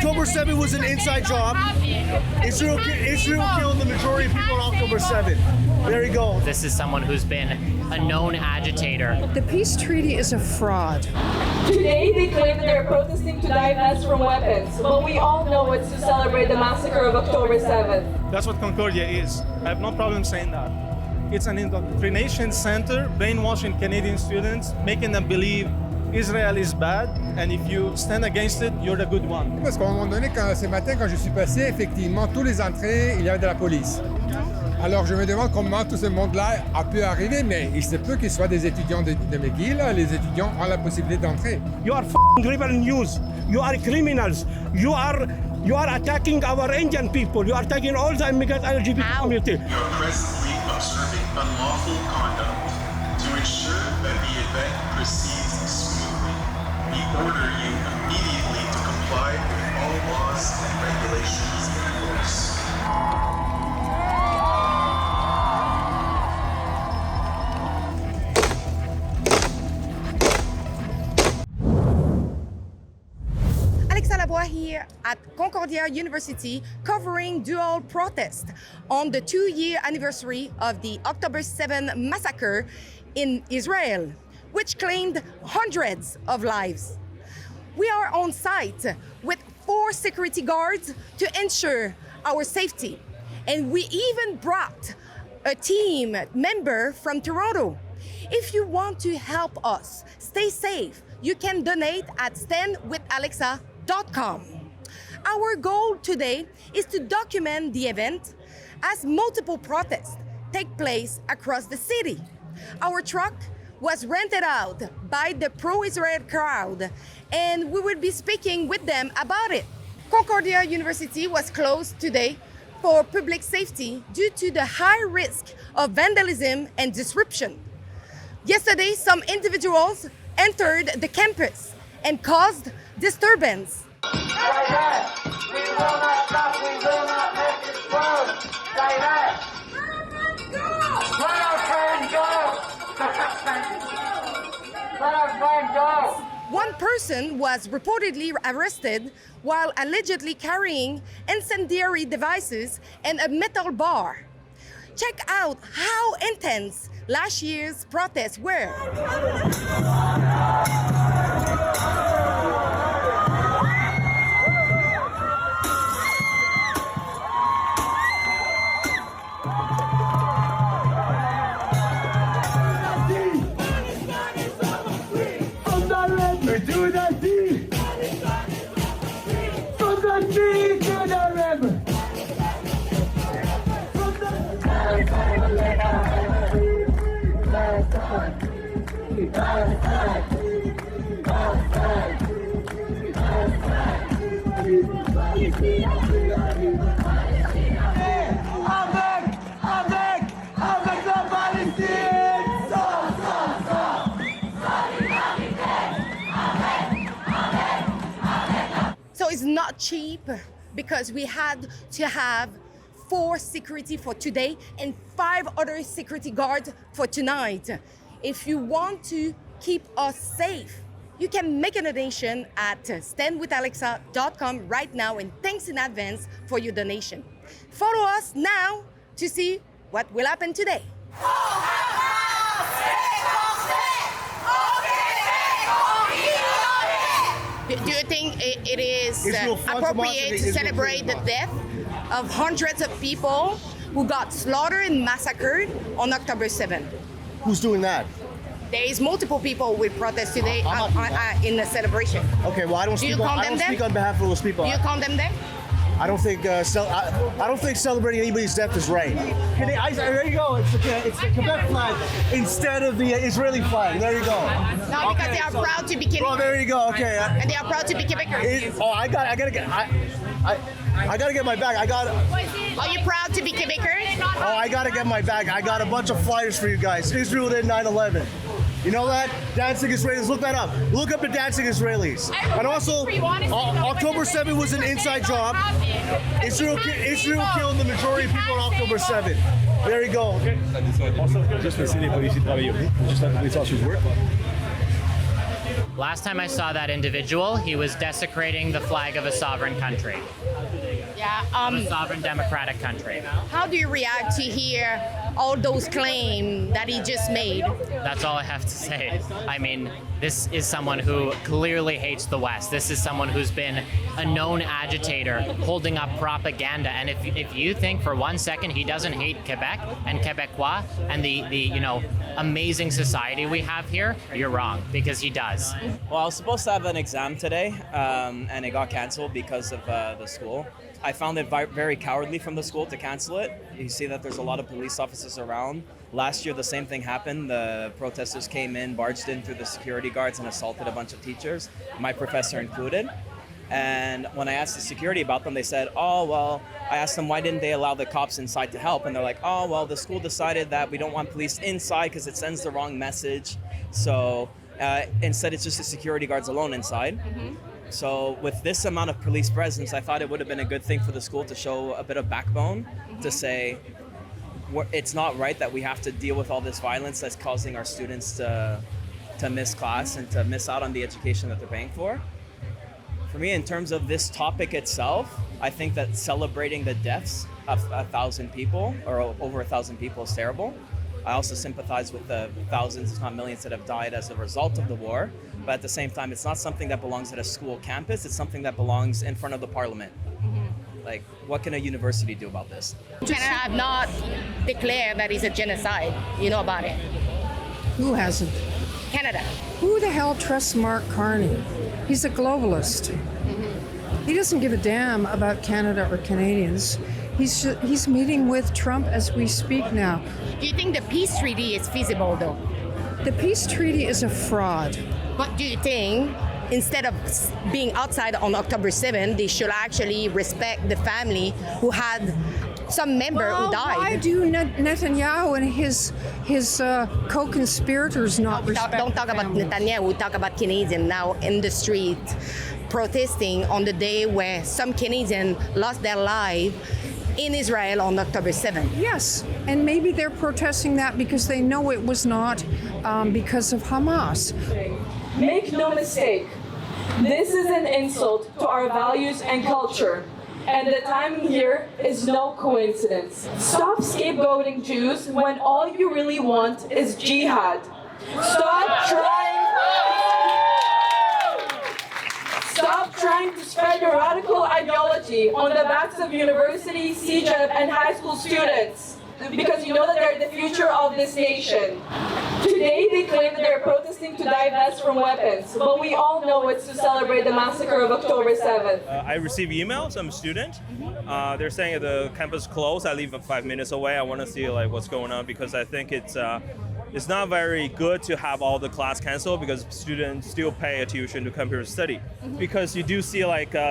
October 7th was an inside job. Israel killed the majority of people on October 7th. There you go. This is someone who's been a known agitator. The peace treaty is a fraud. Today, they claim that they're protesting to divest from weapons, but we all know it's to celebrate the massacre of October 7th. That's what Concordia is. I have no problem saying that. It's an indoctrination center, brainwashing Canadian students, making them believe Israel is bad, and if you stand against it, you're the good one. Parce qu'à un moment donné, ce matin, quand je suis passé, effectivement, tous les entrées, il y avait de la police. Alors je me demande comment tout ce monde-là a pu arriver, mais il se peut qu'ils soient des étudiants de McGill. Les étudiants ont la possibilité d'entrer. You are f***ing rebel news. You are criminals. You are attacking our Indian people. You are attacking all the immigrant LGBT community. You are presently observing unlawful conduct. To ensure that the event proceeds smoothly, we order you immediately to comply with all laws and regulations in force. Here at Concordia University covering dual protest on the 2-year anniversary of the October 7 massacre in Israel, which claimed hundreds of lives. We are on site with 4 security guards to ensure our safety, and we even brought a team member from Toronto. If you want to help us stay safe, you can donate at standwithalexa.com. Our goal today is to document the event as multiple protests take place across the city. Our truck was rented out by the pro-Israel crowd, and we will be speaking with them about it. Concordia University was closed today for public safety due to the high risk of vandalism and disruption. Yesterday, some individuals entered the campus and caused disturbance. We will not stop, we will not let it close. Direct. Let our friend go. Let our friend go. One person was reportedly arrested while allegedly carrying incendiary devices and a metal bar. Check out how intense last year's protests were. So it's not cheap because we had to have 4 security for today and 5 other security guards for tonight. If you want to keep us safe, you can make a donation at standwithalexa.com right now, and thanks in advance for your donation. Follow us now to see what will happen today. Do you think it is appropriate to celebrate the death of hundreds of people who got slaughtered and massacred on October 7th? Who's doing that? There is multiple people with protest today in the celebration. Okay, well I don't speak on behalf of those people. Do you condemn them? I don't think I don't think celebrating anybody's death is right. There you go. It's the Quebec flag instead of the Israeli flag. There you go. No, because they are proud to be Quebecers. Oh, there you go. Okay. And they are proud to be Quebecers. I gotta get my bag. Are you proud to be Quebecers? Oh, I gotta get my bag. I got a bunch of flyers for you guys. Israel did 9/11. You know that? Dancing Israelis. Look that up. Look up the dancing Israelis. And also, October 7th was an inside job. Israel killed the majority of people on October 7th. There you go. Just laisser les policiers travailler, ok? Just let the police officers work. Last time I saw that individual, he was desecrating the flag of a sovereign country, Yeah. a sovereign democratic country. How do you react to hear all those claims that he just made? That's all I have to say. I mean, this is someone who clearly hates the West. This is someone who's been a known agitator, holding up propaganda. And if you think for 1 second he doesn't hate Quebec and Quebecois and the amazing society we have here, you're wrong, because he does. Well, I was supposed to have an exam today, and it got canceled because of the school. I found it very cowardly from the school to cancel it. You see that there's a lot of police officers around. Last year, the same thing happened. The protesters came in, barged in through the security guards and assaulted a bunch of teachers, my professor included. And when I asked the security about them, they said, oh, well, I asked them why didn't they allow the cops inside to help? And they're like, oh, well, the school decided that we don't want police inside because it sends the wrong message. So instead, it's just the security guards alone inside. Mm-hmm. So with this amount of police presence, I thought it would have been a good thing for the school to show a bit of backbone, to say it's not right that we have to deal with all this violence that's causing our students to miss class and to miss out on the education that they're paying for. For me, in terms of this topic itself, I think that celebrating the deaths of 1,000 people or over 1,000 people is terrible. I also sympathize with the thousands, if not millions, that have died as a result of the war. But at the same time, it's not something that belongs at a school campus. It's something that belongs in front of the parliament. Mm-hmm. Like, what can a university do about this? Canada have not declared that it's a genocide. You know about it. Who hasn't? Canada. Who the hell trusts Mark Carney? He's a globalist. He doesn't give a damn about Canada or Canadians. He's meeting with Trump as we speak now. Do you think the peace treaty is feasible, though? The peace treaty is a fraud. But do you think instead of being outside on October 7th, they should actually respect the family who had some member who died? Why do Netanyahu and his co-conspirators not respect? Don't talk about Netanyahu. We talk about Canadians now in the street protesting on the day where some Canadians lost their life in Israel on October 7th. Yes, and maybe they're protesting that because they know it was not because of Hamas. Make no mistake, this is an insult to our values and culture. And the timing here is no coincidence. Stop scapegoating Jews when all you really want is jihad. Stop trying to spread your radical ideology on the backs of university, CJEP, and high school students, because you know that they're the future of this nation. Today, they claim that they're protesting to divest from weapons, but we all know it's to celebrate the massacre of October 7th. I receive emails. I'm a student. They're saying the campus closed. I live 5 minutes away. I want to see what's going on because I think it's not very good to have all the class canceled because students still pay a tuition to come here to study. Because you do see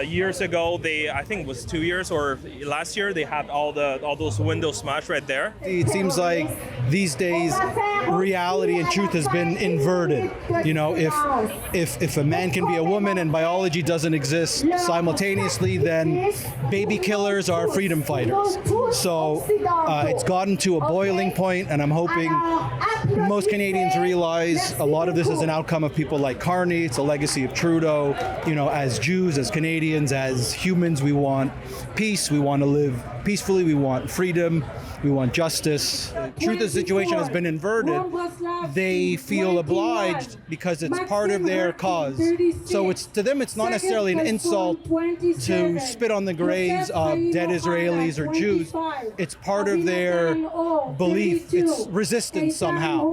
years ago, I think it was 2 years or last year, they had all those windows smashed right there. It seems like these days reality and truth has been inverted. You know, if a man can be a woman and biology doesn't exist simultaneously, then baby killers are freedom fighters. So it's gotten to a boiling point, and I'm hoping most Canadians realize a lot of this is an outcome of people like Carney. It's a legacy of Trudeau. You know, as Jews, as Canadians, as humans, we want peace. We want to live peacefully. We want freedom. We want justice. Truth of the situation has been inverted. They feel obliged because it's part of their cause. So to them, it's not necessarily an insult to spit on the graves of dead Israelis or Jews. It's part of their belief. It's resistance somehow,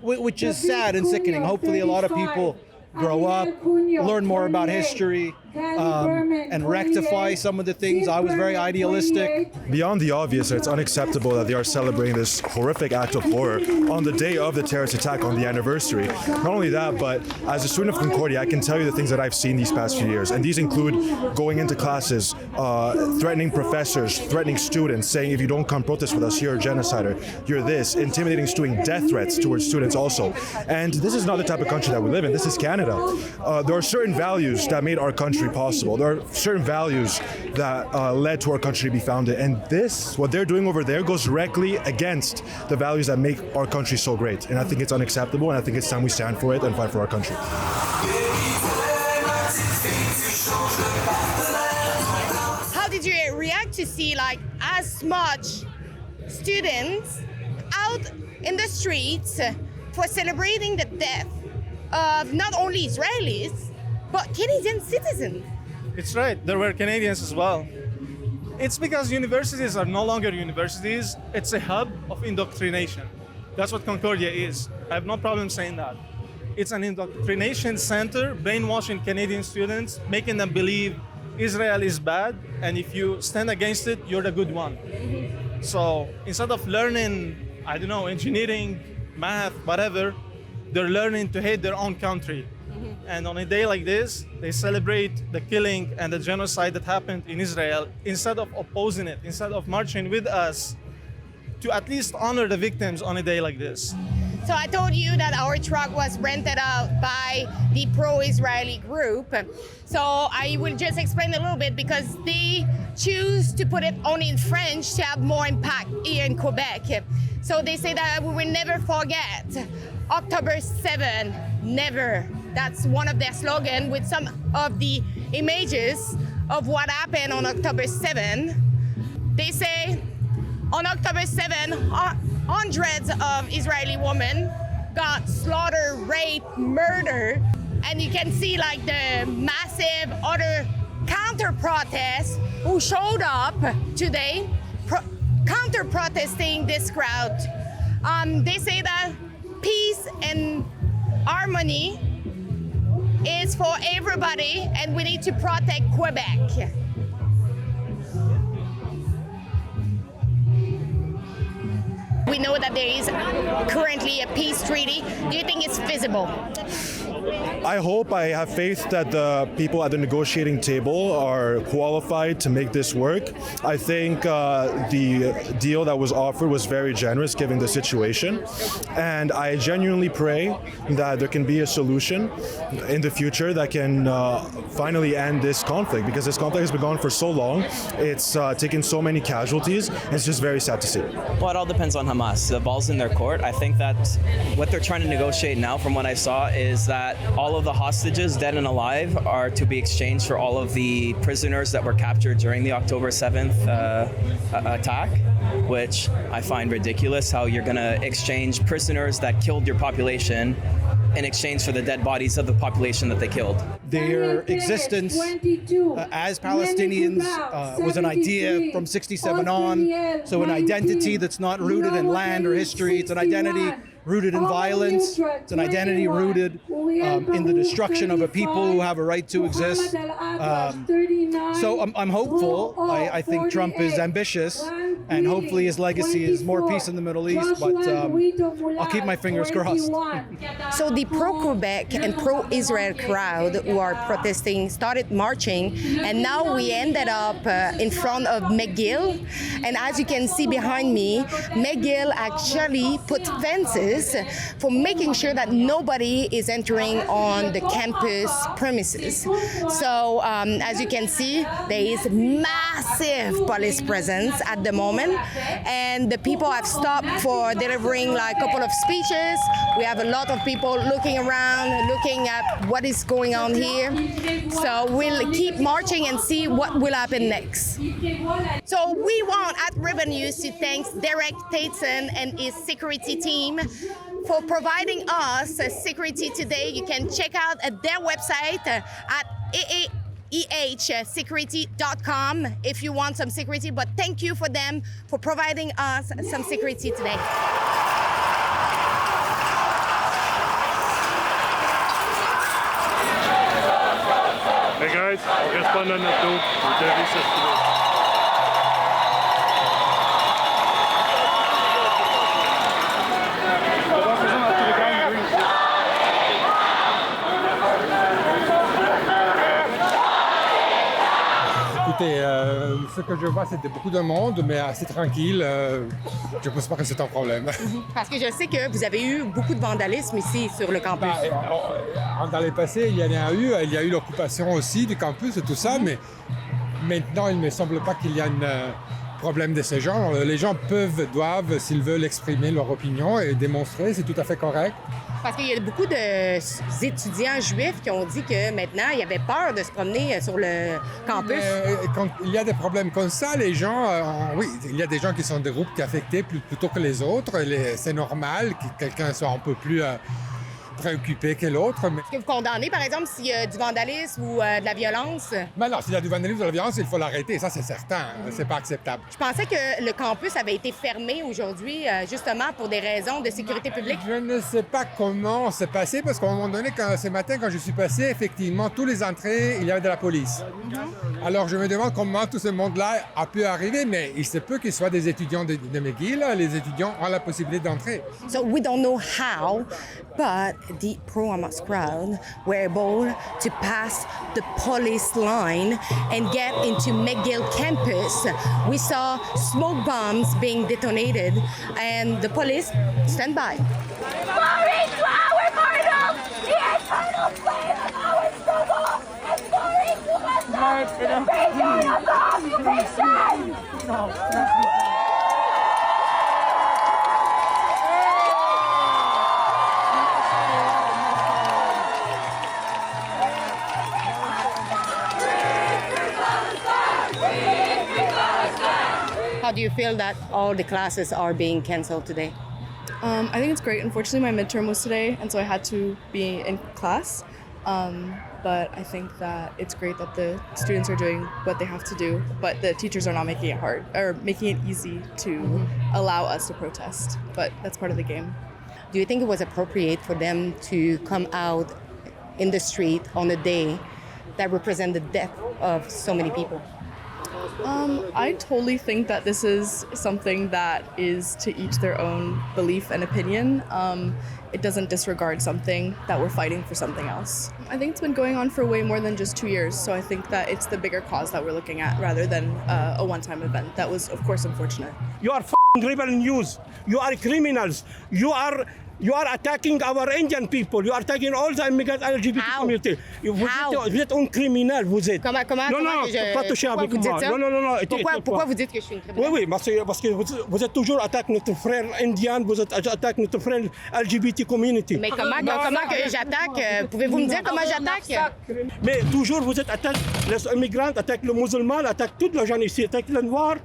which is sad and sickening. Hopefully a lot of people grow up, learn more about history, and rectify some of the things. I was very idealistic. Beyond the obvious, it's unacceptable that they are celebrating this horrific act of horror on the day of the terrorist attack, on the anniversary. Not only that, but as a student of Concordia, I can tell you the things that I've seen these past few years. And these include going into classes, threatening professors, threatening students, saying if you don't come protest with us, you're a genocider, you're this, intimidating, doing death threats towards students also. And this is not the type of country that we live in. This is Canada. Canada. There are certain values that made our country possible. There are certain values that led to our country to be founded. And this, what they're doing over there, goes directly against the values that make our country so great. And I think it's unacceptable, and I think it's time we stand for it and fight for our country. How did you react to see like as much students out in the streets for celebrating the death of not only Israelis, but Canadian citizens? It's right. There were Canadians as well. It's because universities are no longer universities. It's a hub of indoctrination. That's what Concordia is. I have no problem saying that. It's an indoctrination center, brainwashing Canadian students, making them believe Israel is bad, and if you stand against it, you're the good one. So instead of learning, I don't know, engineering, math, whatever, they're learning to hate their own country. And on a day like this, they celebrate the killing and the genocide that happened in Israel instead of opposing it, instead of marching with us to at least honor the victims on a day like this. So I told you that our truck was rented out by the pro-Israeli group. So I will just explain a little bit because they choose to put it only in French to have more impact here in Quebec. So they say that we will never forget October 7, never. That's one of their slogans with some of the images of what happened on October 7. They say on October 7, hundreds of Israeli women got slaughtered, raped, murdered, and you can see like the massive other counter-protests who showed up today, counter-protesting this crowd. They say that peace and harmony is for everybody, and we need to protect Quebec. We know that there is currently a peace treaty. Do you think it's feasible? I hope, I have faith that the people at the negotiating table are qualified to make this work. I think the deal that was offered was very generous given the situation. And I genuinely pray that there can be a solution in the future that can finally end this conflict, because this conflict has been going on for so long. It's taken so many casualties. It's just very sad to see. Well, it all depends on Hamas. The ball's in their court. I think that what they're trying to negotiate now, from what I saw, is that all of the hostages, dead and alive, are to be exchanged for all of the prisoners that were captured during the October 7th attack, which I find ridiculous, how you're going to exchange prisoners that killed your population in exchange for the dead bodies of the population that they killed. Their existence as Palestinians was an idea from 67 on, so an identity that's not rooted in land or history. It's an identity rooted in violence. It's an identity rooted in the destruction of a people who have a right to exist. So I'm hopeful. I think Trump is ambitious, and hopefully his legacy is more peace in the Middle East, but I'll keep my fingers crossed. So the pro-Quebec and pro-Israel crowd who are protesting started marching, and now we ended up in front of McGill. And as you can see behind me, McGill actually put fences for making sure that nobody is entering on the campus premises. So as you can see, there is massive police presence at the moment, and the people have stopped for delivering like a couple of speeches. We have a lot of people looking around, looking at what is going on here. So we'll keep marching and see what will happen next. So we want at Ribbon News to thank Derek Tateson and his security team for providing us security today. You can check out their website at ehsecurity.com if you want some security, but thank you for them for providing us some security today. Hey guys, respondant à tout. Écoutez, ce que je vois, c'était beaucoup de monde, mais assez tranquille. Je ne pense pas que c'est un problème. Parce que je sais que vous avez eu beaucoup de vandalisme ici sur le campus. Dans les passés, il y a eu l'occupation aussi du campus et tout ça, mais maintenant, il ne me semble pas qu'il y a un problème de ce genre. Les gens doivent, s'ils veulent exprimer leur opinion et démontrer, c'est tout à fait correct. Parce qu'il y a beaucoup d'étudiants juifs qui ont dit que maintenant, ils avaient peur de se promener sur le campus. Mais quand il y a des problèmes comme ça, les gens, oui, il y a des gens qui sont des groupes qui sont affectés plutôt que les autres. C'est normal que quelqu'un soit un peu plus préoccupé que l'autre. Mais... Est-ce que vous condamnez, par exemple, s'il y a du vandalisme ou de la violence? Ben non, s'il y a du vandalisme ou de la violence, il faut l'arrêter. Ça, c'est certain. C'est pas acceptable. Je pensais que le campus avait été fermé aujourd'hui, justement, pour des raisons de sécurité publique. Je ne sais pas comment c'est passé, parce qu'à un moment donné, ce matin, quand je suis passé, effectivement, tous les entrées, il y avait de la police. Alors, je me demande comment tout ce monde-là a pu arriver, mais il se peut qu'ils soient des étudiants de McGill. Les étudiants ont la possibilité d'entrer. So we don't know how, but the pro-Hamas crowd were able to pass the police line and get into McGill campus. We saw smoke bombs being detonated and the police stand by. Glory to our mortal, the eternal flame of our struggle, and glory to the vision of the occupation! How do you feel that all the classes are being canceled today? I think it's great. Unfortunately, my midterm was today, and so I had to be in class. But I think that it's great that the students are doing what they have to do, but the teachers are not making it hard or making it easy to allow us to protest. But that's part of the game. Do you think it was appropriate for them to come out in the street on a day that represent the death of so many people? I totally think that this is something that is to each their own belief and opinion. It doesn't disregard something that we're fighting for something else. I think it's been going on for way more than just 2 years, so I think that it's the bigger cause that we're looking at rather than a one-time event. That was, of course, unfortunate. You are rebel news. You are criminals. You are attacking our Indian people. You are attacking all the immigrant LGBT community. Vous êtes un criminel, vous êtes. Comment pas toucher avec moi. Non. Pourquoi vous dites que je suis une criminelle? Oui, parce que vous êtes toujours attaqué notre frère indien, vous êtes attaqué notre frère LGBT community. Mais comment que j'attaque? Pouvez-vous me dire comment j'attaque? Mais toujours vous êtes attaqué les immigrants, attaquent le musulman, attaquent toute la gens ici, attaquent les noirs.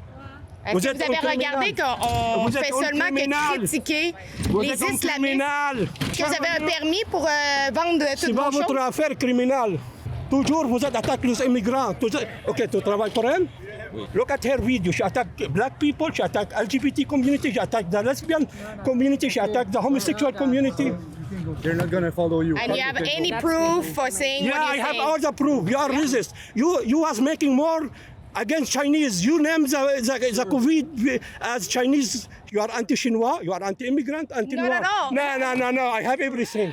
Est-ce que vous avez regardé qu'on fait seulement que critiquer les islamistes? Est-ce que vous avez un permis pour vendre toutes vos choses? C'est pas votre affaire criminelle. Toujours vous êtes attaqué les immigrants. OK, tu travailles pour elle? Look at her video. She attacked black people, she attacked LGBT community, she attacked the lesbian community, she attacked the homosexual community. They're not going to follow you. And you have any proof for saying what you're saying? Yeah, I have all the proof. You are racist. You was making more against Chinese. You name the COVID as Chinese. You are anti-Chinois, you are anti-immigrant, anti-Noir. Not at all. No. I have everything.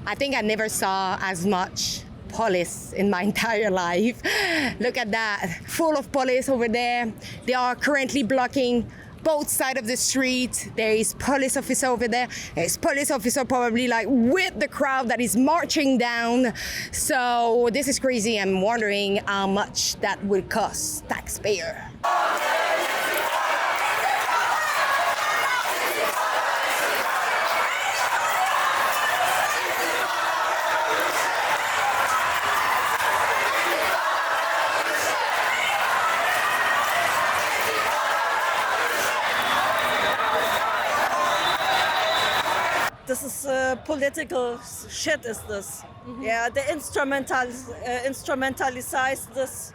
I think I never saw as much police in my entire life. Look at that, full of police over there. They are currently blocking both sides of the street. There is police officer over there. There's police officer probably like with the crowd that is marching down. So this is crazy. I'm wondering how much that would cost taxpayer. This is political shit, is this? Yeah, they instrumentalize this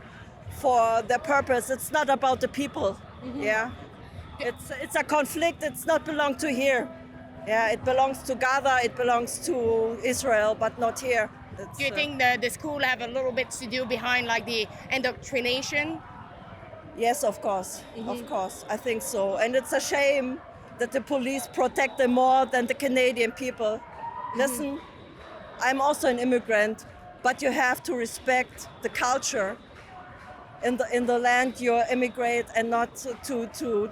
for their purpose. It's not about the people. Yeah, it's a conflict. It's not belong to here. Yeah, it belongs to Gaza. It belongs to Israel, but not here. Do you think the school have a little bit to do behind like the indoctrination? Yes, of course. Of course. I think so. And it's a shame that the police protect them more than the Canadian people. Listen, I'm also an immigrant, but you have to respect the culture in the land you immigrate and not to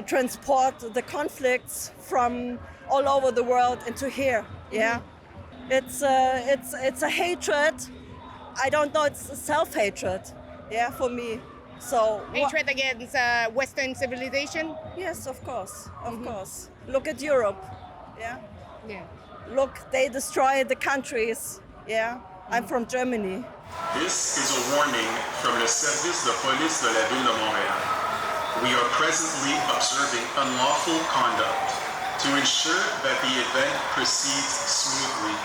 transport the conflicts from all over the world into here. Yeah. It's a hatred. I don't know, it's self-hatred, yeah, for me. So hatred against Western civilization? Yes, of course, of course. Look at Europe, yeah? Yeah. Look, they destroy the countries, yeah? I'm from Germany. This is a warning from the Service de Police de la Ville de Montréal. We are presently observing unlawful conduct. To ensure that the event proceeds smoothly,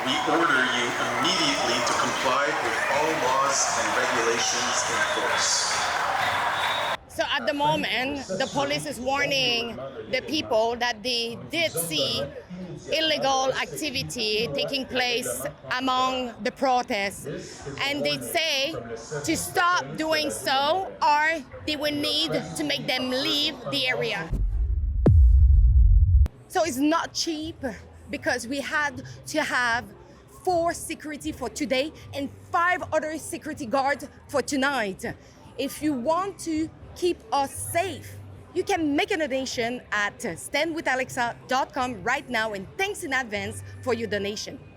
we order you immediately to comply with all laws and regulations in force. So at the moment, the police is warning the people that they did see illegal activity taking place among the protests. And they say to stop doing so or they will need to make them leave the area. So it's not cheap because we had to have 4 security for today and 5 other security guards for tonight. If you want to keep us safe, you can make a donation at standwithalexa.com right now, and thanks in advance for your donation.